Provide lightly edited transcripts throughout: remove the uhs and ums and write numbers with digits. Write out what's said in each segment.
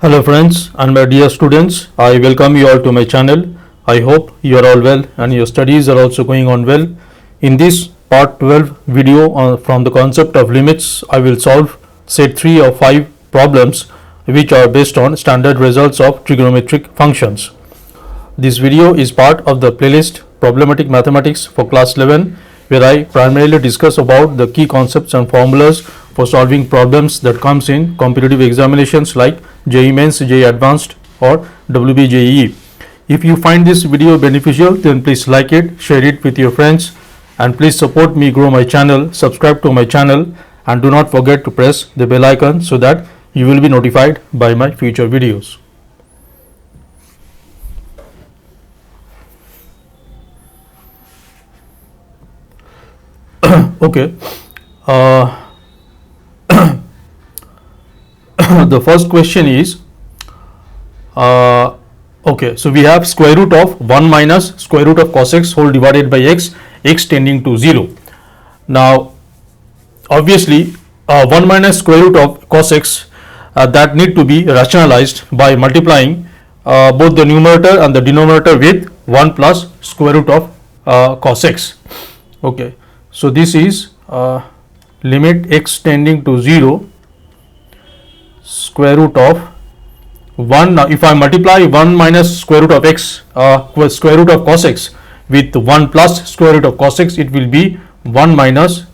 Hello friends and my dear students, I welcome you all to my channel. I hope you are all well and your studies are also going on well. In this part 12 video from the concept of limits, I will solve set 3 of 5 problems which are based on standard results of trigonometric functions. This video is part of the playlist Problematic Mathematics for class 11, where I primarily discuss about the key concepts and formulas for solving problems that comes in competitive examinations like JEE Mains, JEE Advanced or WBJEE. If you find this video beneficial, then please like it, share it with your friends, and please support me grow my channel, subscribe to my channel, and do not forget to press the bell icon so that you will be notified by my future videos. Okay, the first question is okay, so we have square root of 1 minus square root of cos x whole divided by x, x tending to 0. Now obviously 1 minus square root of cos x that need to be rationalized by multiplying both the numerator and the denominator with 1 plus square root of cos x. Okay, so this is limit x tending to 0 square root of 1. Now if I multiply 1 minus square root of x with square root of cos x with 1 plus square root of cos x, it will be 1 minus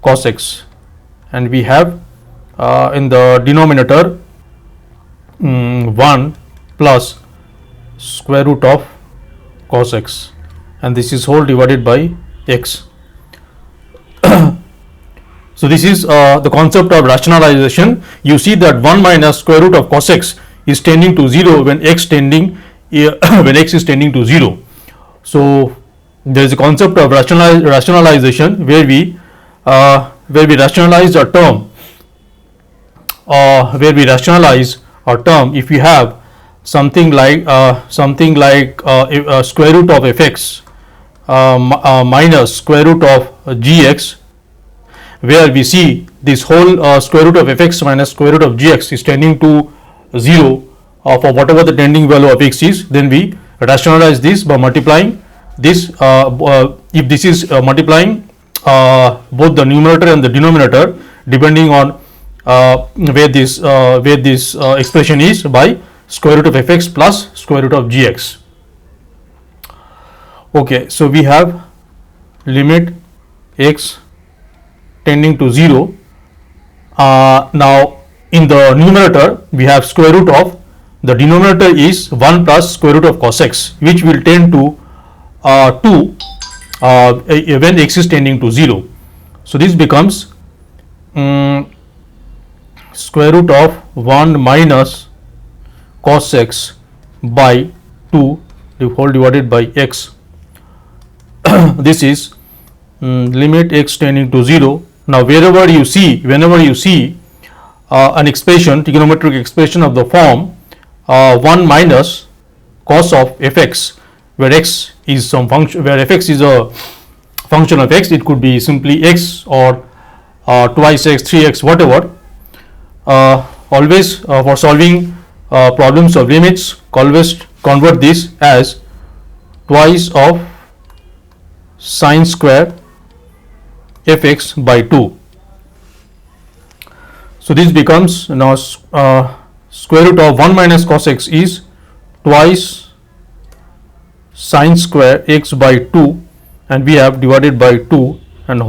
cos x, and we have in the denominator 1 plus square root of cos x, and this is whole divided by x. So this is the concept of rationalization. You see that 1 minus square root of cos x is tending to 0 when x tending when x is tending to 0. So there is a concept of rationalization where we rationalize a term, if you have something like square root of fx minus square root of gx, where we see this whole square root of fx minus square root of gx is tending to 0 for whatever the tending value of x is, then we rationalize this by multiplying this. If this is multiplying both the numerator and the denominator depending on where this expression is, by square root of fx plus square root of gx. Okay, so we have limit x tending to 0. Now in the numerator we have square root of, the denominator is 1 plus square root of cos x, which will tend to 2 when x is tending to 0. So this becomes square root of 1 minus cos x by 2 the whole divided by x. This is limit x tending to 0. Now whenever you see an expression, trigonometric expression of the form 1 minus cos of fx, where x is some function, where fx is a function of x, it could be simply x or twice x, 3x, whatever. Always for solving problems of limits, always convert this as twice of sine square fx by 2. So this becomes now square root of 1 minus cos x is twice sine square x by 2, and we have divided by 2 and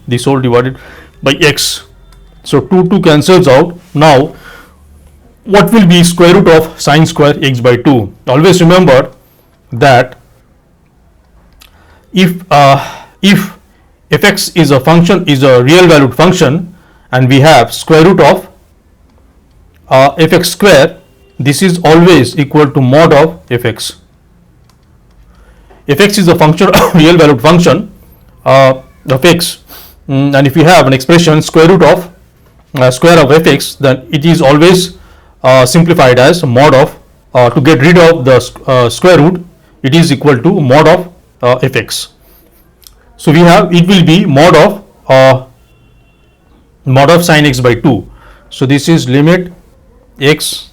this whole divided by x. So 2 cancels out. Now what will be square root of sine square x by 2? Always remember that if fx is a function, is a real valued function, and we have square root of fx square, this is always equal to mod of fx. Fx is a function real valued function of x, and if you have an expression square root of square of fx, then it is always simplified as mod of, to get rid of the square root, it is equal to mod of fx. So we have, it will be mod of sine x by 2. So this is limit x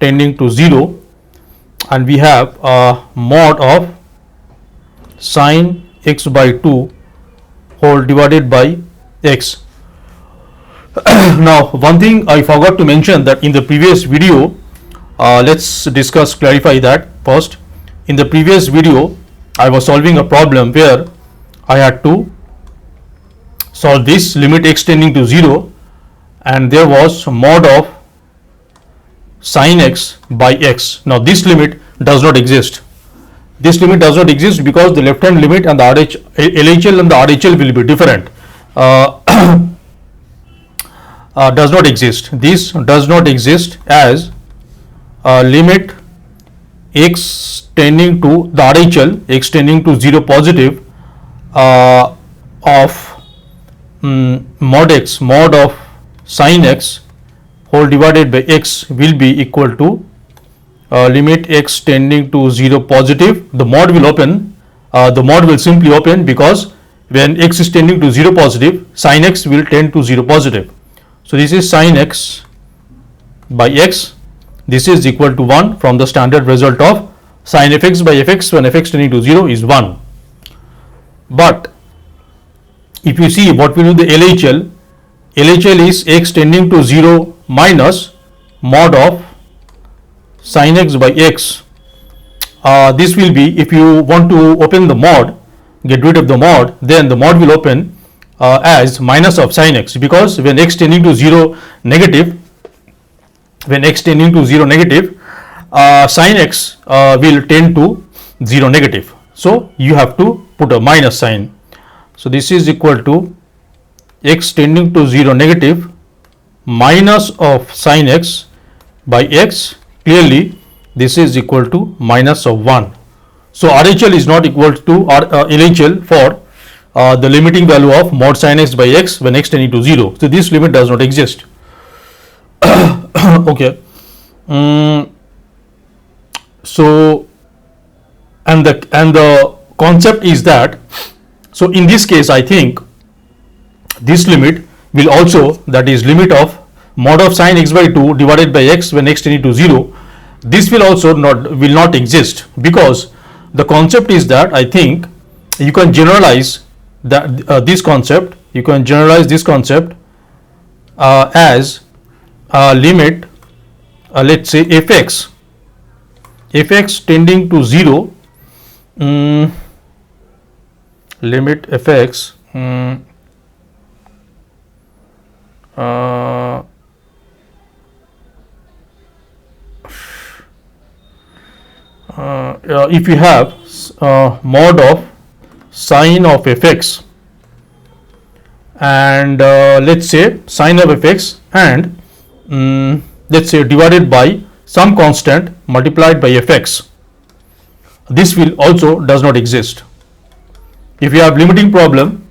tending to 0, and we have a mod of sine x by 2 whole divided by x. Now one thing I forgot to mention, that in the previous video, let's clarify that first. In the previous video I was solving a problem where I had to solve this limit x tending to 0, and there was mod of sine x by x. Now this limit does not exist. This limit does not exist because the left hand limit and the LHL and the RHL will be different. Does not exist. This does not exist as limit x tending to the RHL, x tending to 0 positive of mod of sine x whole divided by x will be equal to limit x tending to 0 positive. The mod will open, the mod will simply open, because when x is tending to 0 positive, sine x will tend to 0 positive. So this is sine x by x. This is equal to 1 from the standard result of sine fx by fx when fx tending to 0 is 1. But if you see what we do the LHL, LHL is x tending to 0 minus mod of sine x by x. This will be, if you want to open the mod, get rid of the mod, then the mod will open as minus of sine x, because when x tending to 0 negative, sine x will tend to 0 negative. So you have to put a minus sign. So this is equal to x tending to 0 negative minus of sine x by x. Clearly this is equal to minus of 1. So RHL is not equal to LHL for the limiting value of mod sine x by x when x tending to 0. So this limit does not exist. Okay. So and the concept is that, so in this case I think this limit will also, that is limit of mod of sine x by 2 divided by x when x tending to 0, this will also not exist, because the concept is that, I think you can generalize that this concept, as limit, let's say fx tending to 0, limit fx if you have mod of sine of fx and let's say sine of fx and let's say divided by some constant multiplied by fx, this will also does not exist. If you have limiting problem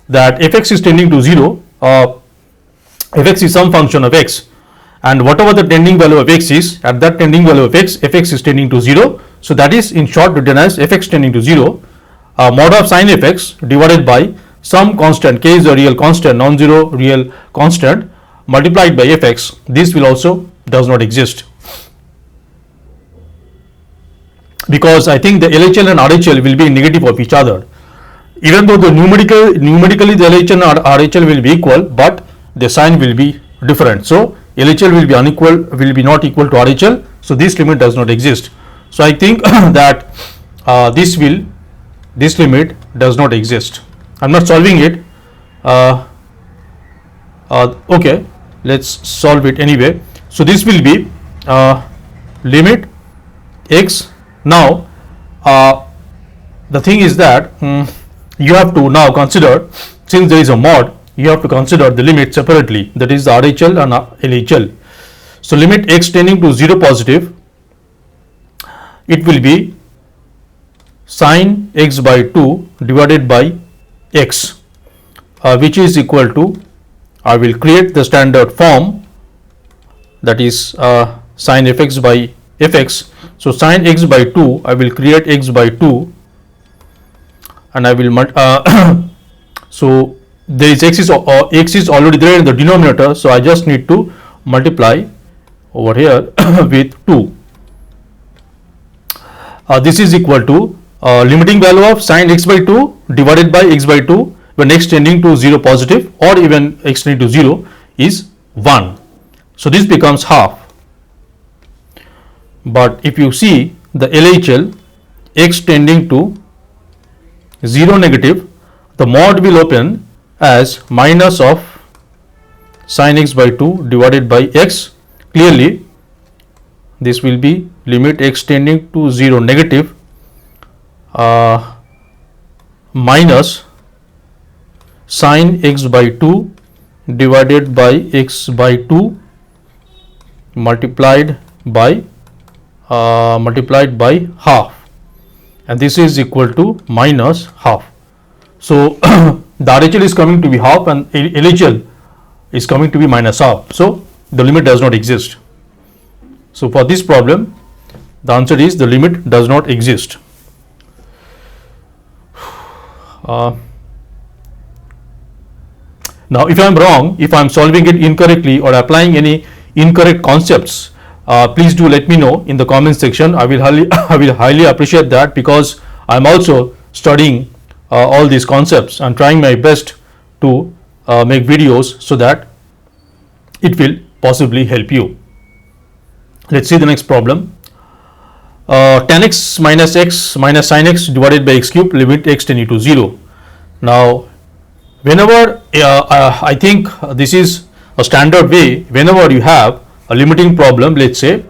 that fx is tending to 0, fx is some function of x, and whatever the tending value of x is, at that tending value of x, fx is tending to 0. So that is in short written as fx tending to 0, mod of sine fx divided by some constant, k is a real constant, non-zero real constant, multiplied by fx. This will also does not exist, because I think the LHL and RHL will be negative of each other. Even though the numerically the LHL and RHL will be equal, but the sign will be different. So LHL will be not equal to RHL. So this limit does not exist. So I think that this limit does not exist. I'm not solving it. Okay, let's solve it anyway. So this will be limit x. Now the thing is that you have to now consider, since there is a mod, you have to consider the limit separately, that is the RHL and LHL. So limit x tending to 0 positive, it will be sine x by 2 divided by x, which is equal to, I will create the standard form, that is sine fx by fx. So sine x by 2, I will create x by 2, and I will so there is x is already there in the denominator, so I just need to multiply over here with 2. This is equal to limiting value of sin x by 2 divided by x by 2 when x tending to 0 positive or even x tending to 0 is 1. So this becomes half. But if you see the LHL x tending to 0 negative, the mod will open as minus of sin x by 2 divided by x. Clearly this will be limit x tending to 0 negative minus sin x by 2 divided by x by 2 multiplied by half, and this is equal to minus half. So the RHL is coming to be half and LHL is coming to be minus half. So the limit does not exist. So for this problem, the answer is the limit does not exist. Now if I am wrong, if I am solving it incorrectly or applying any incorrect concepts, please do let me know in the comment section. I will highly appreciate that, because I am also studying all these concepts and trying my best to make videos so that it will possibly help you. Let's see the next problem. Tan x minus sin x divided by x cube, limit x tending to 0. Now whenever I think this is a standard way, whenever you have a limiting problem, let's say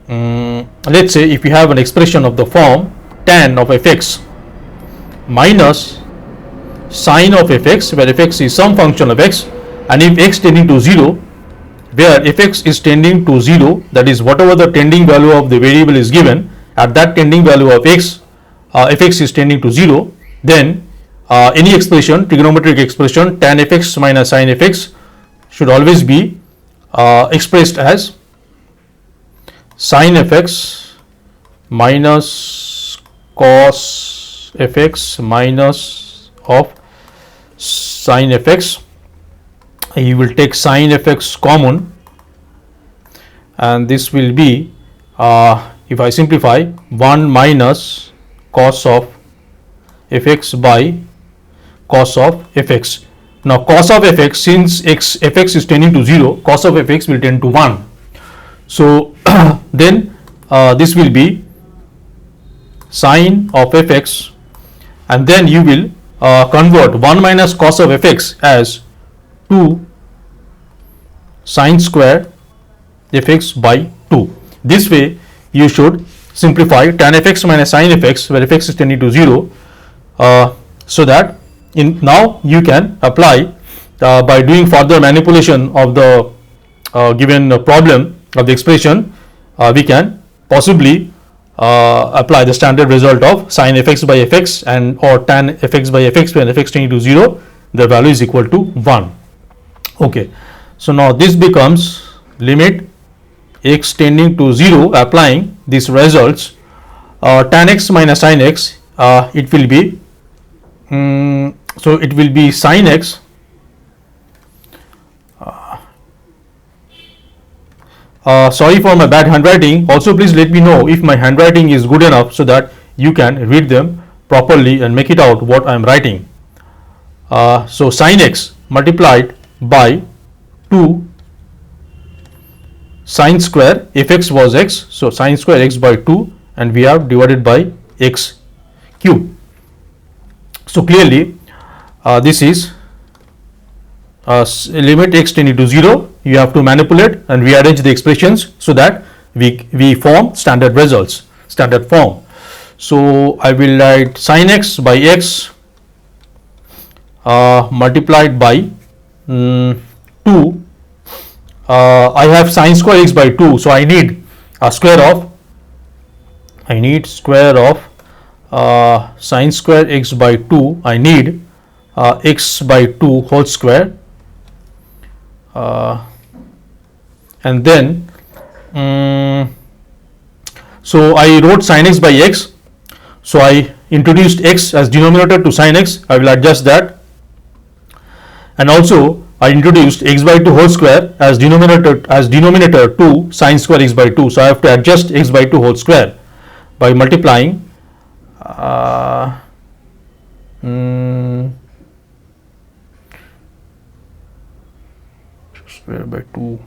if you have an expression of the form tan of fx minus sine of fx, where fx is some function of x, and if x tending to 0, where fx is tending to 0, that is whatever the tending value of the variable is given, at that tending value of x, fx is tending to 0, then any expression, trigonometric expression tan fx minus sin fx should always be expressed as sin fx minus cos fx minus of sin fx. You will take sin fx common, and this will be, if I simplify, 1 minus cos of fx by cos of fx. Now cos of fx, since fx is tending to 0, cos of fx will tend to 1. So then this will be sine of fx, and then you will convert 1 minus cos of fx as 2 sine square fx by 2. This way you should simplify tan fx minus sin fx, where fx is tending to 0, so that now you can apply by doing further manipulation of the given problem of the expression, we can possibly apply the standard result of sin fx by fx and or tan fx by fx, when fx tending to 0, the value is equal to 1. Okay, so now this becomes limit x tending to 0, applying these results, tan x minus sin x, it will be so it will be sin x sorry for my bad handwriting. Also please let me know if my handwriting is good enough so that you can read them properly and make it out what I am writing. So sin x multiplied by 2 sine square fx was x, so sine square x by 2, and we have divided by x cube. So clearly this is limit x tending to 0. You have to manipulate and rearrange the expressions so that we form standard results, standard form. So I will write sin x by x multiplied by 2. I have sine square x by 2, so I need square of sine square x by 2. I need x by 2 whole square, and then so I wrote sin x by x, so I introduced x as denominator to sin x. I will adjust that, and also I introduced x by 2 whole square as denominator to sine square x by 2. So I have to adjust x by 2 whole square by multiplying square by 2.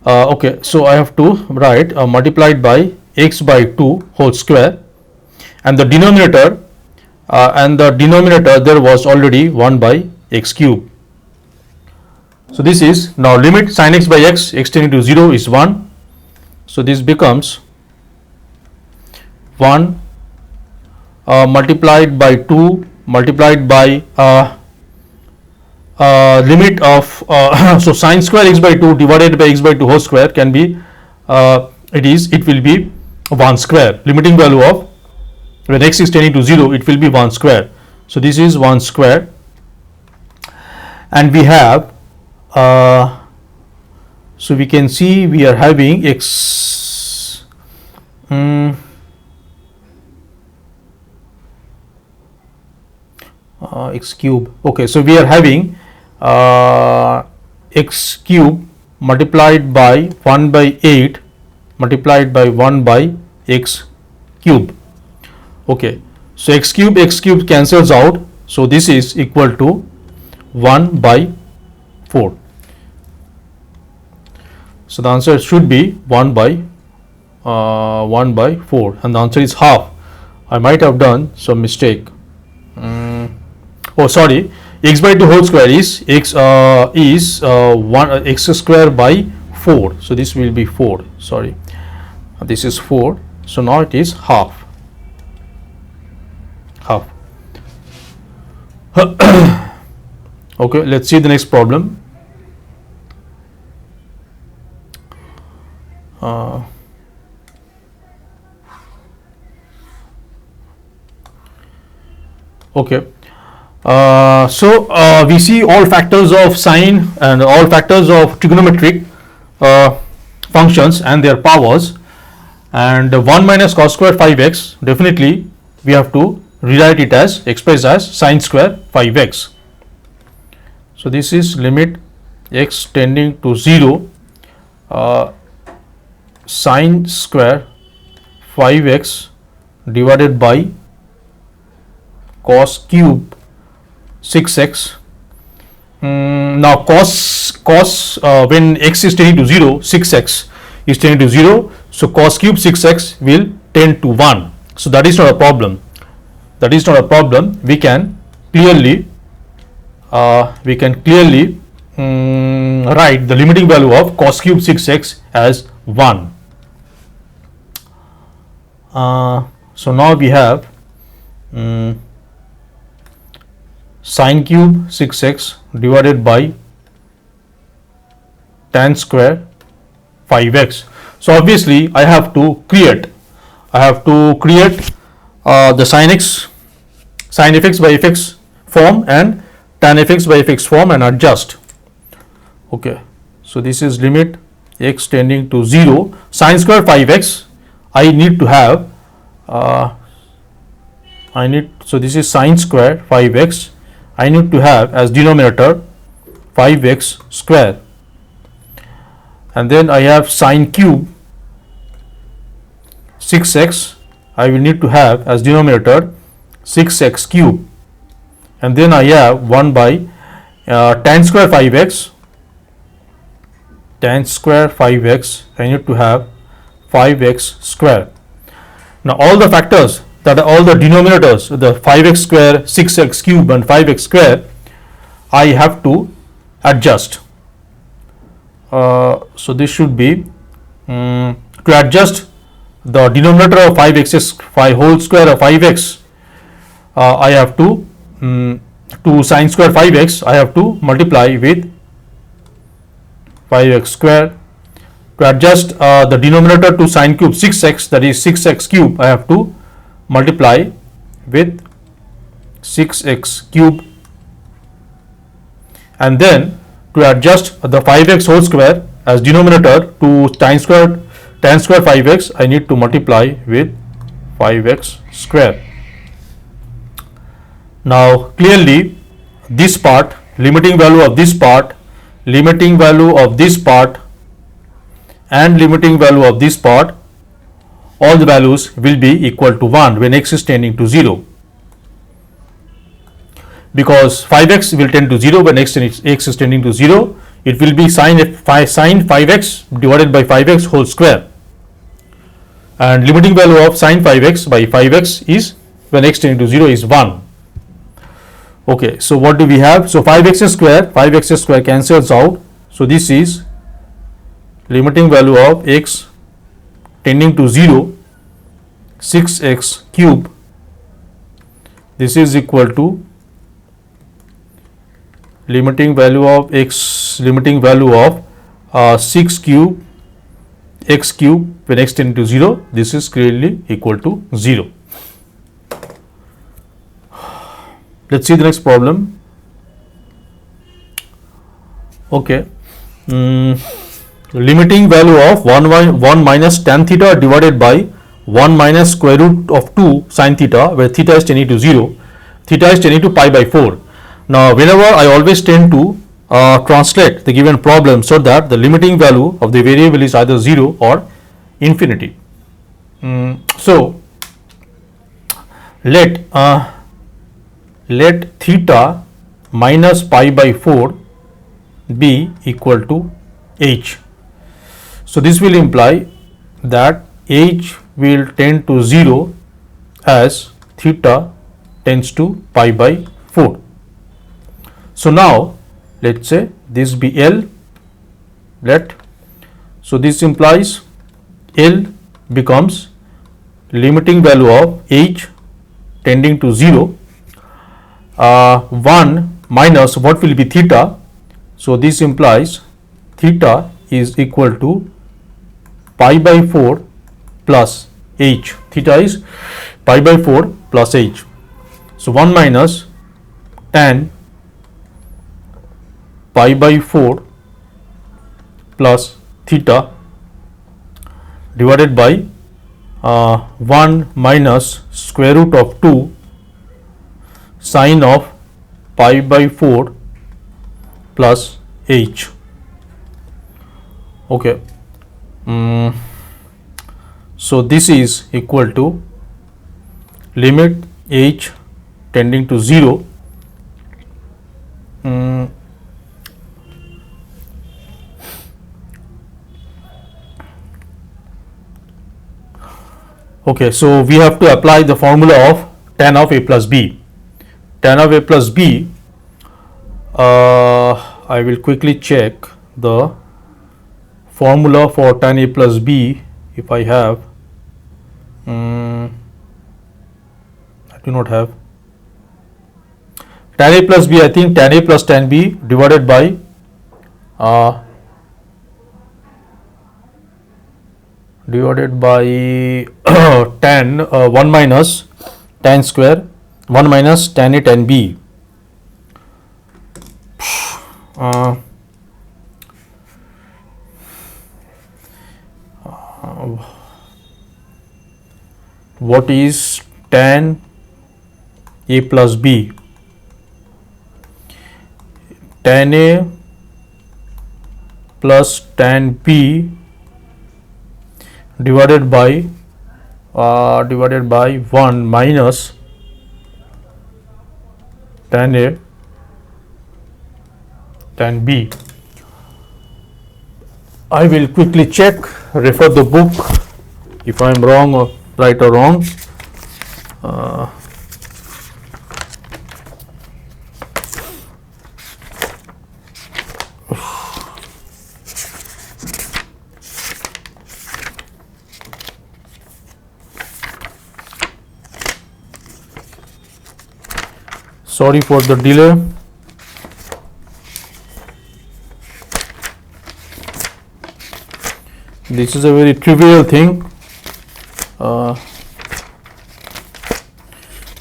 Okay, so I have to write multiplied by x by 2 whole square, and the denominator there was already 1 by x cube. So this is now limit sin x by x tending to 0 is 1. So this becomes 1 multiplied by 2 multiplied by limit of so sine square x by 2 divided by x by 2 whole square can be it will be 1 square. Limiting value of when x is tending to 0, it will be 1 square. So this is 1 square, and we have so we can see we are having x x cube. Okay, so we are having x cube multiplied by 1 by 8 multiplied by 1 by x cube. Okay, so x cube cancels out, so this is equal to 1 by 4. So the answer should be 1 by 4, and the answer is half. I might have done some mistake. Oh, sorry, x by 2 whole square is x square by 4. So this will be 4. Sorry, this is 4. So now it is half. Okay, let's see the next problem. Okay. We see all factors of sine and all factors of trigonometric functions and their powers, and 1 minus cos square 5x, definitely we have to rewrite it as expressed as sine square 5x. So this is limit x tending to 0 sine square 5x divided by cos cube 6x. Now cos when x is tending to 0, 6x is tending to 0, so cos cube 6x will tend to 1. So that is not a problem. We can clearly write the limiting value of cos cube 6x as 1. So now we have sine cube 6x divided by tan square 5x. So obviously I have to create the sin fx by fx form and tan fx by fx form and adjust. Okay, so this is limit x tending to 0 sine square 5x. I need to have so this is sine square 5x. I need to have as denominator 5x square, and then I have sine cube 6x. I will need to have as denominator 6x cube, and then I have 1 by tan square 5x. I need to have 5x square. Now all the factors, that are all the denominators, the 5x square, 6x cube and 5x square, I have to adjust. So this should be to adjust the denominator of 5x whole square of 5x. I have to sine square 5x, I have to multiply with 5x square. To adjust the denominator to sine cube 6x, that is 6x cube, I have to multiply with 6x cube, and then to adjust the 5x whole square as denominator to tan square 5x, I need to multiply with 5x square. Now clearly this part, limiting value of this part, limiting value of this part and limiting value of this part, all the values will be equal to 1 when x is tending to 0, because 5x will tend to 0 when x is tending to 0. It will be sin 5x divided by 5x whole square, and limiting value of sin 5x by 5x is when x tending to 0 is 1. Okay, so what do we have? So 5x square cancels out. So this is limiting value of x tending to 0, 6x cube. This is equal to limiting value of x, limiting value of 6 cube x cube when x tending to 0. This is clearly equal to 0. Let's see the next problem. Okay. Limiting value of 1 minus tan theta divided by 1 minus square root of 2 sin theta, where theta is tending to 0, theta is tending to pi by 4. Now whenever I always tend to translate the given problem so that the limiting value of the variable is either 0 or infinity. So let theta minus pi by 4 be equal to h. So this will imply that h will tend to 0 as theta tends to pi by 4. So now let's say this be L, so this implies L becomes limiting value of h tending to 0, 1 minus what will be theta. So this implies theta is equal to pi by 4 plus h. Theta is pi by 4 plus h. So 1 minus tan pi by 4 plus theta divided by 1 minus square root of 2 sine of pi by 4 plus h. Okay. So this is equal to limit h tending to 0 okay, so we have to apply the formula of tan of a plus b. Tan of a plus b, I will quickly check the formula for tan a plus b if I have. I do not have. Tan a plus b, I think tan a plus tan b divided by tan 1 minus tan square 1 minus tan a tan b. What is tan a plus b? Tan a plus tan b divided by 1 minus tan a tan b. I will quickly check, refer the book if I am wrong or right or wrong. Sorry for the delay. This is a very trivial thing.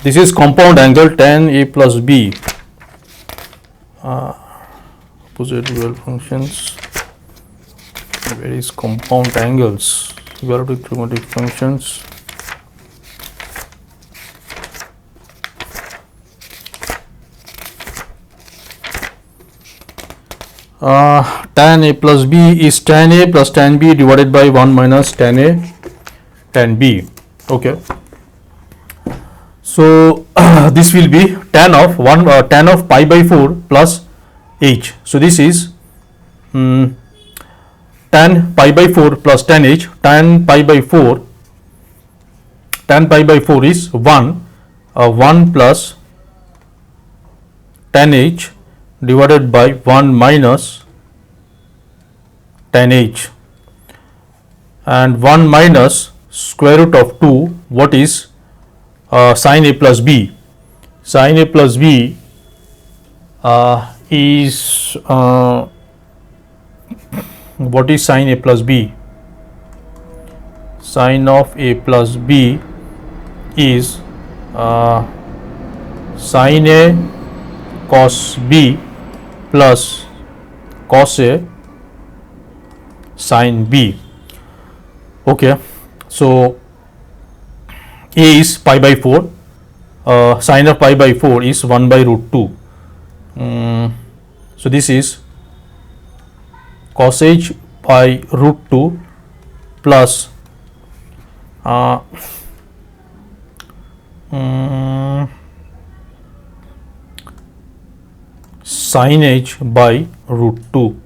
This is compound angle tan a plus b. Opposite dual functions. Where is compound angles? Quadratic trigonometric functions. Tan a plus b is tan a plus tan b divided by 1 minus tan a tan b. Okay. So this will be tan of tan of pi by 4 plus h. So this is tan pi by 4 plus tan h. Tan pi by 4 is 1 plus tan h divided by 1 minus tan h, and 1 minus square root of 2. What is sin a plus b? Sin a plus b is what is sin a plus b? Sin of a plus b is sin a cos b plus cos a sin b. Okay, so a is pi by 4, sin of pi by 4 is 1 by root 2. So this is cos h by root 2 plus sin h by root 2.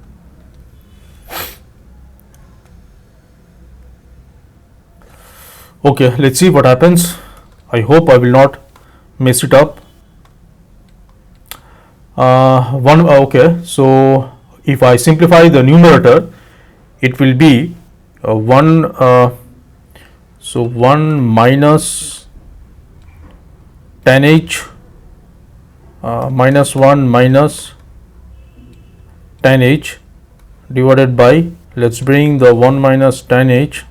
Okay, let's see what happens. I hope I will not mess it up. Okay, so if I simplify the numerator, it will be 1 minus tan h minus 1 minus tan h divided by, let's bring the 1 minus tan h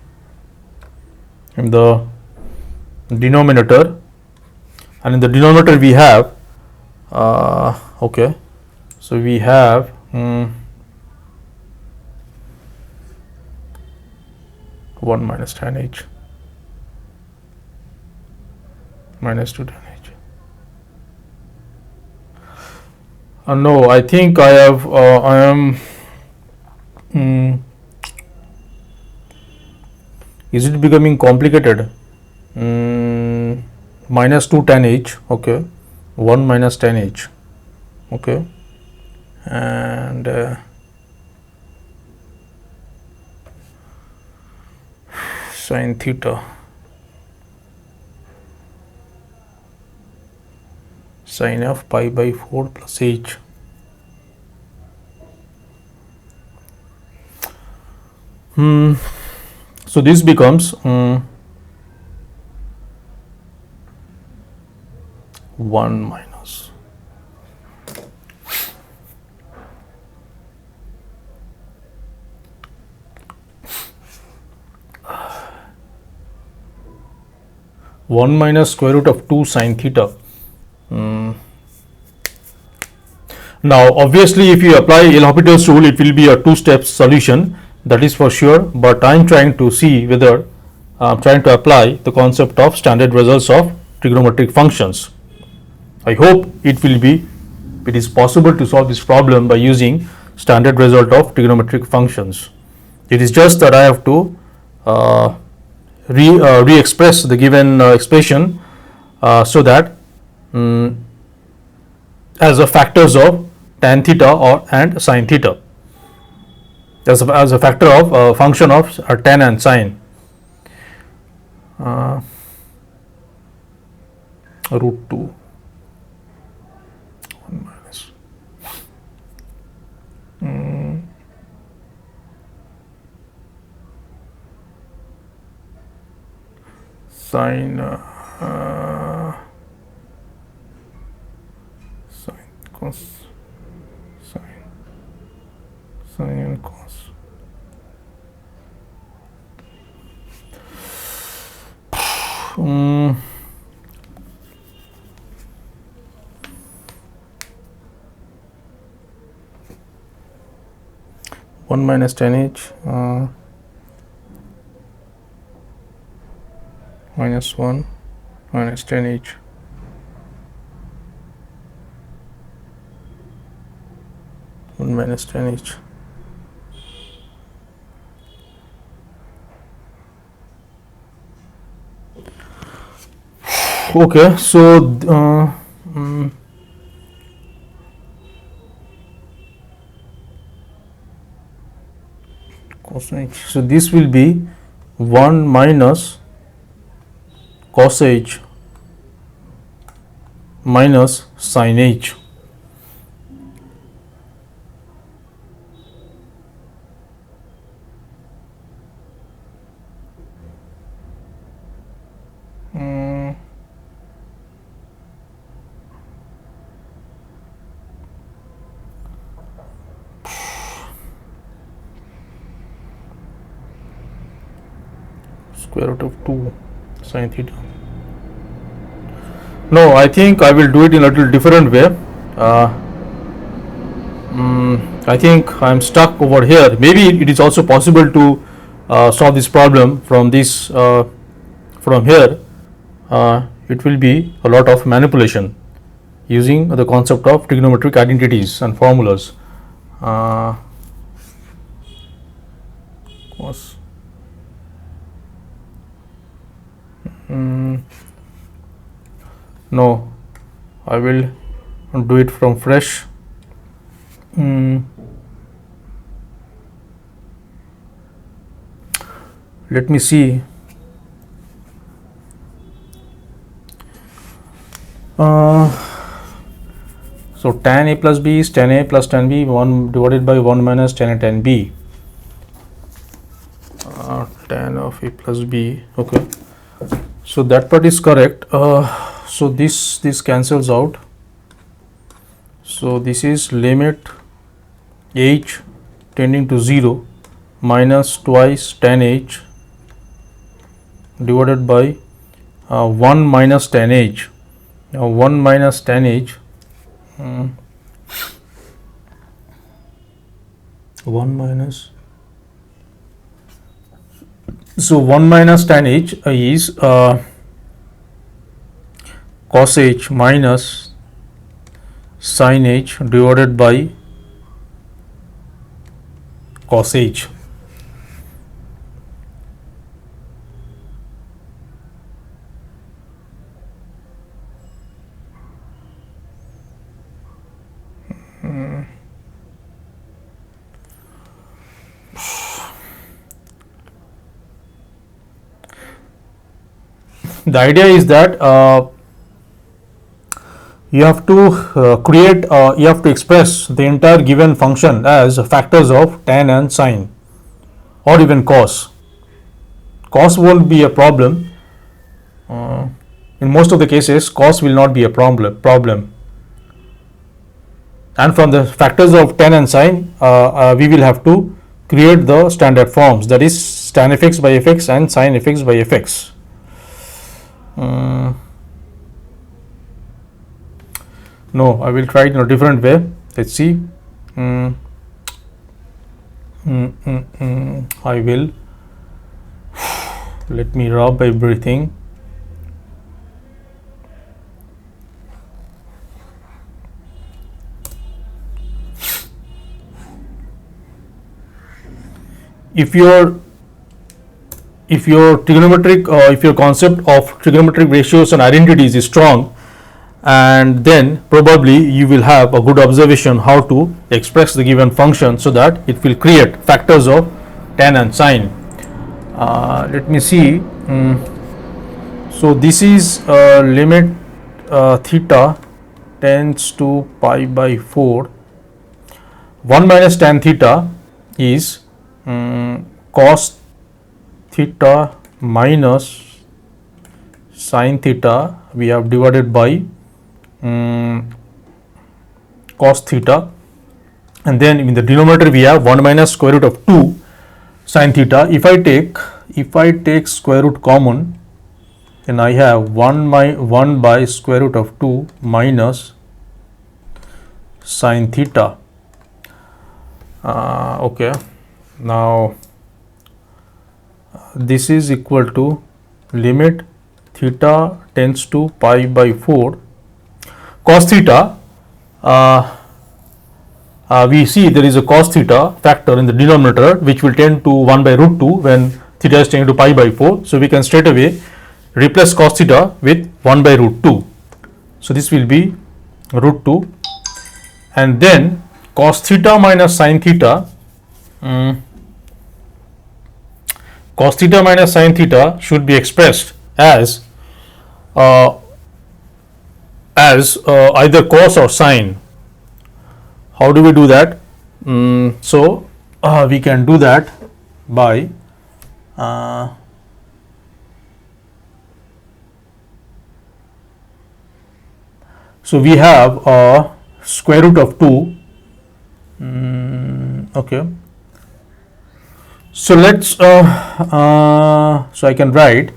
in the denominator, and in the denominator we have okay, so we have 1 minus tan h minus 2 tan h. No, I think I have I am is it becoming complicated? Minus 2 tan h, okay, 1 minus tan h, okay, and sin theta, sin of pi by 4 plus h. So this becomes 1 minus 1 minus square root of 2 sin theta. Now obviously if you apply L'Hopital's rule, it will be a two-step solution, that is for sure, but I am trying to see whether I am trying to apply the concept of standard results of trigonometric functions. I hope it is possible to solve this problem by using standard result of trigonometric functions. It is just that I have to re-express the given expression so that as a factors of tan theta and sin theta, as a factor of function of tan and sin. Root 2 1 minus sin cos sin and cos. One minus tan h minus 1 minus tan h. 1 minus tan h. Okay, so cos h. So this will be 1 minus cos h minus sin h. Square root of 2 sin theta. No, I think I will do it in a little different way. I think I am stuck over here. Maybe it is also possible to solve this problem from this from here. It will be a lot of manipulation using the concept of trigonometric identities and formulas. Cos no, I will do it from fresh. Let me see. So tan a plus b is tan a plus tan b, 1 divided by 1 minus tan a tan b. Tan of a plus b. Okay, so that part is correct. So this cancels out. So this is limit h tending to 0 minus twice tan h divided by 1 minus tan h. Now 1 minus tan h, 1 minus, so 1 minus tan h is cos h minus sin h divided by cos h. The idea is that you have to you have to express the entire given function as factors of tan and sine, or even cos. Cos won't be a problem. In most of the cases, cos will not be a problem. And from the factors of tan and sine, we will have to create the standard forms, that is tan fx by fx and sin fx by fx. No, I will try it in a different way. Let's see. I will, let me rub everything. If your trigonometric, if your concept of trigonometric ratios and identities is strong, and then probably you will have a good observation how to express the given function so that it will create factors of tan and sine. Let me see. So this is limit theta tends to pi by 4. 1 minus tan theta is cos theta minus sin theta, we have divided by cos theta, and then in the denominator we have 1 minus square root of 2 sin theta. If I take square root common, then I have 1 by square root of 2 minus sin theta. Okay, now this is equal to limit theta tends to pi by 4 cos theta. we see there is a cos theta factor in the denominator which will tend to 1 by root 2 when theta is tending to pi by 4. So, we can straight away replace cos theta with 1 by root 2. So, this will be root 2, and then cos theta minus sin theta, cos theta minus sin theta should be expressed as either cos or sine. How do we do that? So, we can do that by so we have square root of 2. Okay. So, let's so I can write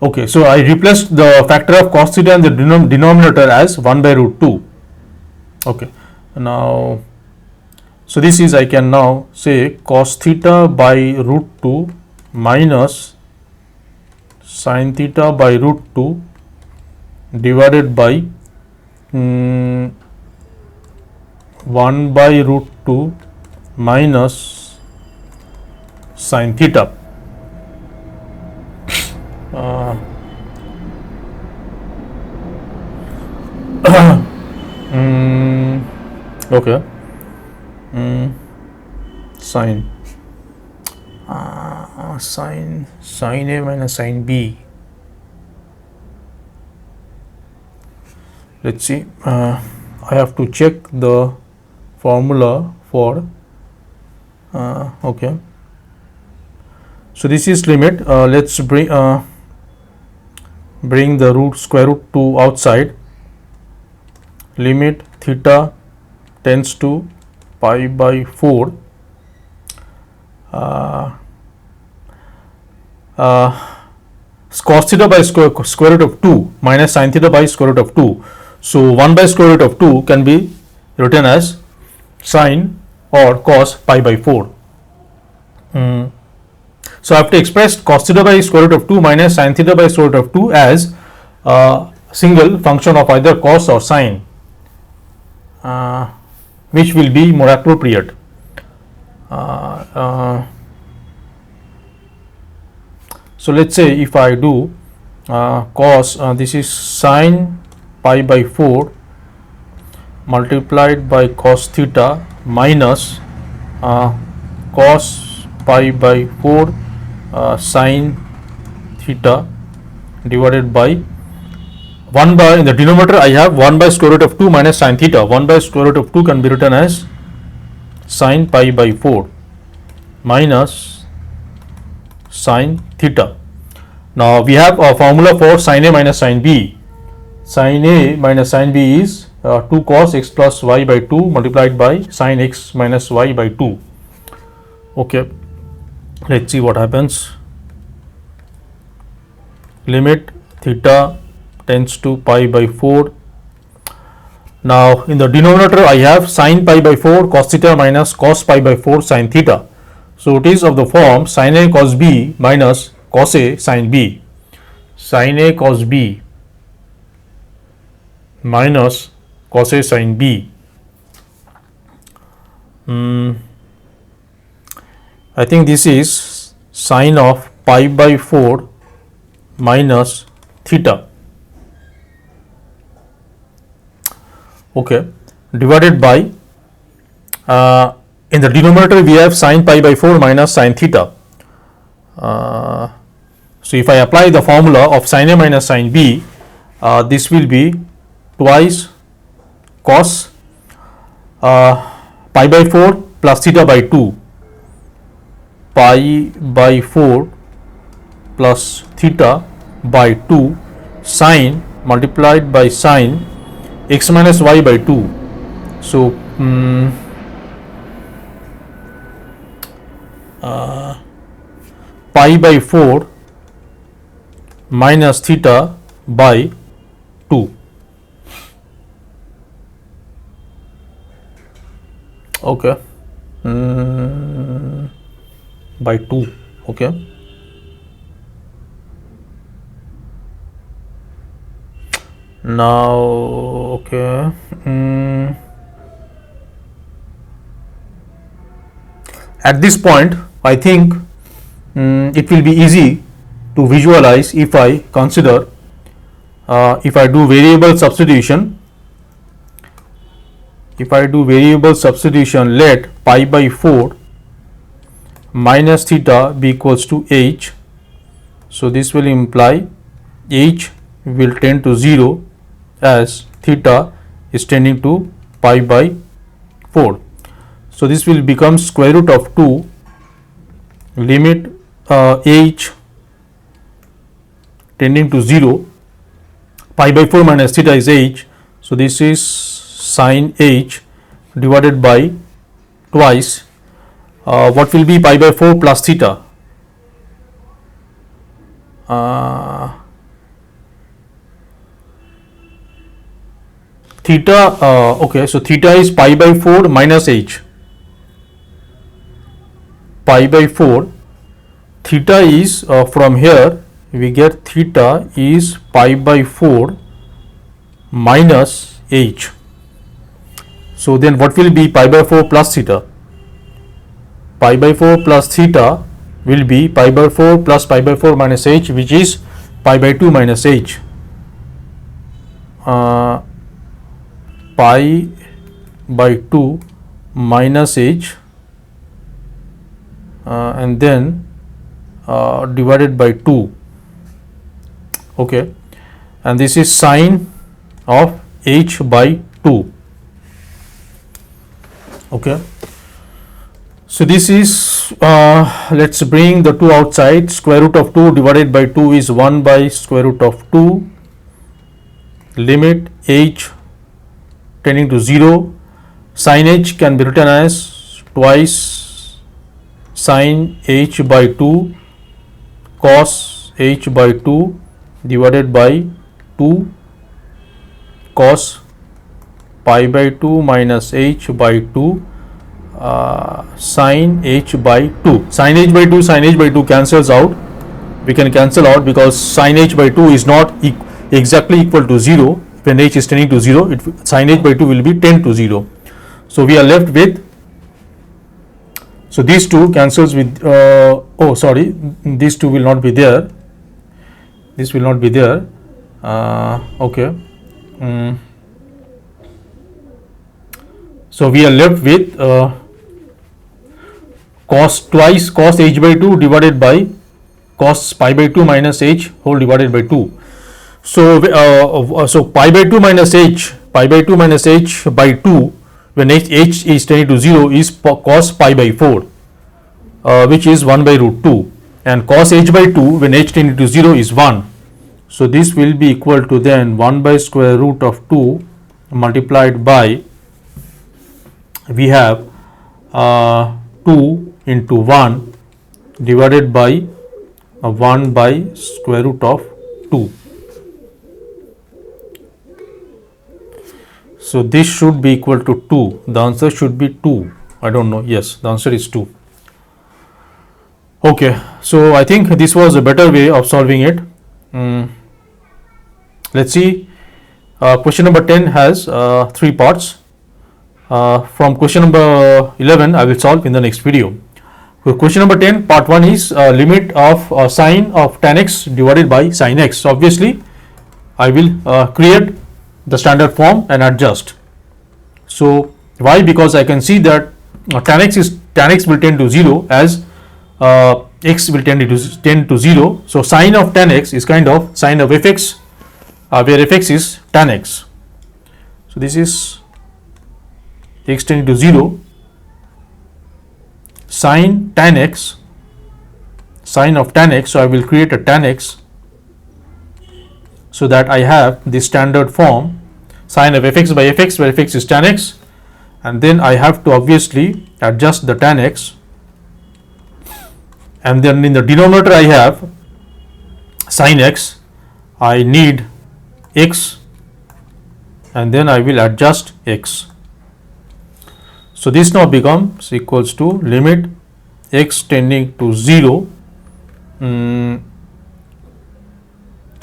okay, so I replaced the factor of cos theta in the denominator as 1 by root 2. Okay. Now, so this is, I can now say cos theta by root 2 minus sin theta by root 2 divided by 1 by root 2 minus sin theta. Okay. Sine sin A minus sin B. Let's see. I have to check the formula for. Okay. So this is limit. Let's bring the square root 2 outside. Limit theta tends to pi by 4. Cos theta by square root of 2 minus sin theta by square root of 2. So 1 by square root of 2 can be written as sin or cos pi by 4. So I have to express cos theta by square root of 2 minus sin theta by square root of 2 as a single function of either cos or sine, which will be more appropriate. So let's say if I do cos, this is sine pi by 4 multiplied by cos theta minus cos pi by 4 sine theta divided by 1 by, in the denominator I have 1 by square root of 2 minus sine theta. 1 by square root of 2 can be written as sine pi by 4 minus sine theta. Now we have a formula for sine A minus sine B. Sine A minus sine B is 2 cos x plus y by 2 multiplied by sine x minus y by 2. Okay, let's see what happens. Limit theta tends to pi by 4. Now in the denominator I have sine pi by 4 cos theta minus cos pi by 4 sine theta. So it is of the form sine A cos B minus cos A sine B. Sine A cos B minus cos A sine B. I think this is sine of pi by 4 minus theta. Okay, divided by in the denominator we have sine pi by 4 minus sine theta. So if I apply the formula of sine A minus sine B, this will be twice cos pi by 4 plus theta by 2, pi by 4 plus theta by 2 sine multiplied by sine x minus y by 2. So pi by 4 minus theta by 2. Okay, by 2. Okay, Now, okay. At this point, I think it will be easy to visualize if I consider, if I do variable substitution. If I do variable substitution, let pi by 4 minus theta be equals to h. So this will imply h will tend to 0 as theta is tending to pi by 4. So this will become square root of 2 limit h tending to 0, pi by 4 minus theta is h. So this is sine h divided by twice what will be pi by 4 plus theta. Theta, okay, so theta is pi by 4 minus h. Pi by 4, theta is from here we get theta is pi by 4 minus h. So then what will be pi by 4 plus theta? Pi by 4 plus theta will be pi by 4 plus pi by 4 minus h, which is pi by 2 minus h. Pi by 2 minus h and then divided by 2. Okay, and this is sine of h by 2. Okay, so this is let's bring the 2 outside. Square root of 2 divided by 2 is 1 by square root of 2 limit h tending to 0. Sin h can be written as twice sin h by 2 cos h by 2 divided by 2 cos pi by 2 minus h by 2 sin h by 2. Sin h by 2 cancels out. We can cancel out because sin h by 2 is not exactly equal to 0. When h is tending to 0, sin h by 2 will be 10 to 0. So we are left with, so these two cancels with, oh sorry, these two will not be there. This will not be there. Okay. So we are left with cos h by 2 divided by cos pi by 2 minus h whole divided by 2. So so pi by 2 minus h by 2 when h is tending to 0 is cos pi by 4 which is 1 by root 2, and cos h by 2 when h tending to 0 is 1. So this will be equal to then 1 by square root of 2 multiplied by, we have 2 into 1 divided by 1 by square root of 2. So this should be equal to 2. The answer should be 2. I don't know. Yes, the answer is 2. Okay, so I think this was a better way of solving it. Let's see. Question number 10 has 3 parts. From question number 11 I will solve in the next video. Question number 10, part 1 is limit of sine of tan x divided by sin x. So obviously I will create the standard form and adjust. So why? Because I can see that tan x will tend to 0 as x will tend to 0. So sine of tan x is kind of sine of fx, where fx is tan x. So this is x tending to 0, sine tan x, sine of tan x. So I will create a tan x so that I have the standard form sine of fx by fx, where fx is tan x, and then I have to obviously adjust the tan x, and then in the denominator I have sine x. I need x and then I will adjust x. So this now becomes equals to limit x tending to 0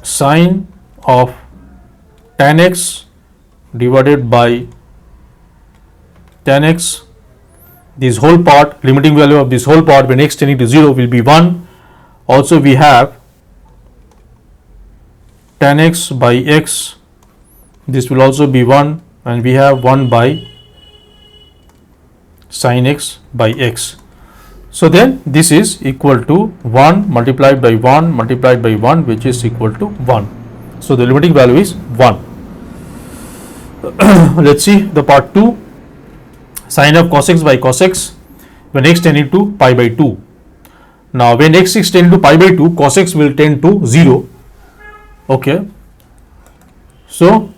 sine of tan x divided by tan x, this whole part, limiting value of this whole part when x tending to 0 will be 1. Also we have tan x by x, this will also be 1, and we have 1 by sin x by x. So then this is equal to 1 multiplied by 1 multiplied by 1, which is equal to 1. So the limiting value is 1. Let's see the part 2. Sin of cos x by cos x when x tending to pi by 2. Now when x is tending to pi by 2, cos x will tend to 0. Okay. So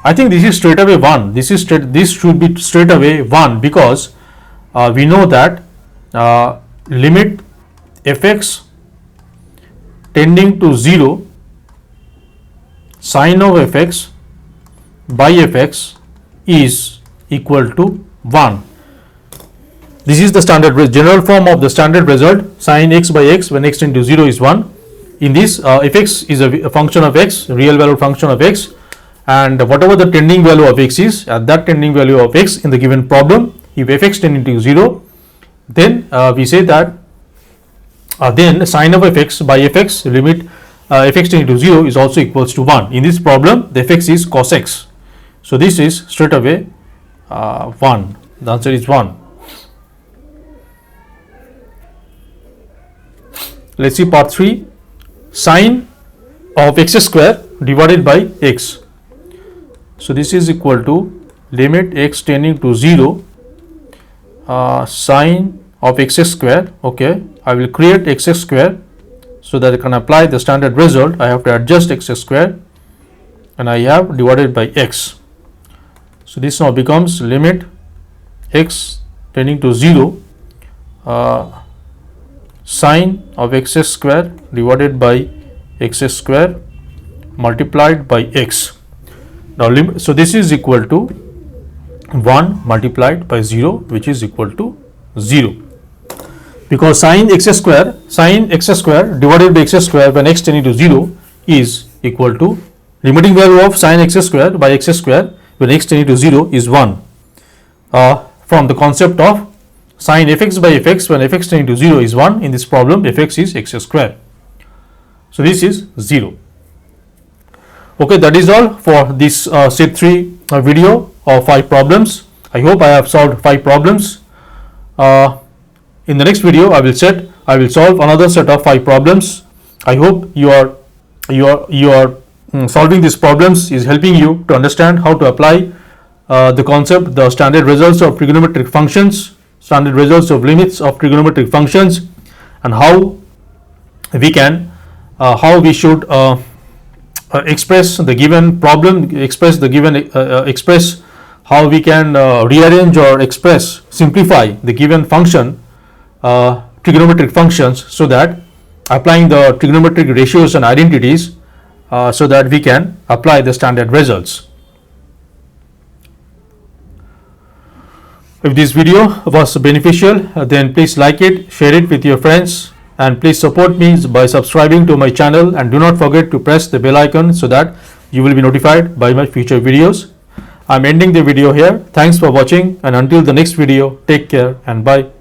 I think this is straight away 1. This should be straight away 1, because we know that limit fx tending to 0 sin of fx by fx is equal to 1. This is the standard general form of the standard result. Sin x by x when x tends to 0 is 1. In this, fx is a function of x, real value function of x, and whatever the tending value of x is, at that tending value of x in the given problem, if fx tending to 0, then we say that then sin of fx by fx, limit fx tending to 0 is also equals to 1. In this problem, the fx is cos x. So this is straight away 1. The answer is 1. Let's see part 3. Sin of x square divided by x. So this is equal to limit x tending to 0 sin of x square. Okay, I will create x square so that I can apply the standard result. I have to adjust x square, and I have divided by x. So this now becomes limit x tending to 0 sin of x square divided by x square multiplied by x. Now so this is equal to 1 multiplied by 0, which is equal to 0, because sin x square divided by x square when x tending to 0 is equal to limiting value of sin x square by x square when x tending to 0 is 1. From the concept of sin fx by fx when fx tending to 0 is 1, in this problem fx is x square. So this is 0. Okay, that is all for this set 3 video of 5 problems. I hope I have solved 5 problems. In the next video I will solve another set of 5 problems. I hope you are solving these problems is helping you to understand how to apply the concept, the standard results of trigonometric functions, standard results of limits of trigonometric functions, and how we should express the given problem, express how we can rearrange or simplify the given function, trigonometric functions, so that applying the trigonometric ratios and identities, so that we can apply the standard results. If this video was beneficial, then please like it, share it with your friends, and please support me by subscribing to my channel, and do not forget to press the bell icon so that you will be notified by my future videos. I'm ending the video here. Thanks for watching, and until the next video, take care and bye.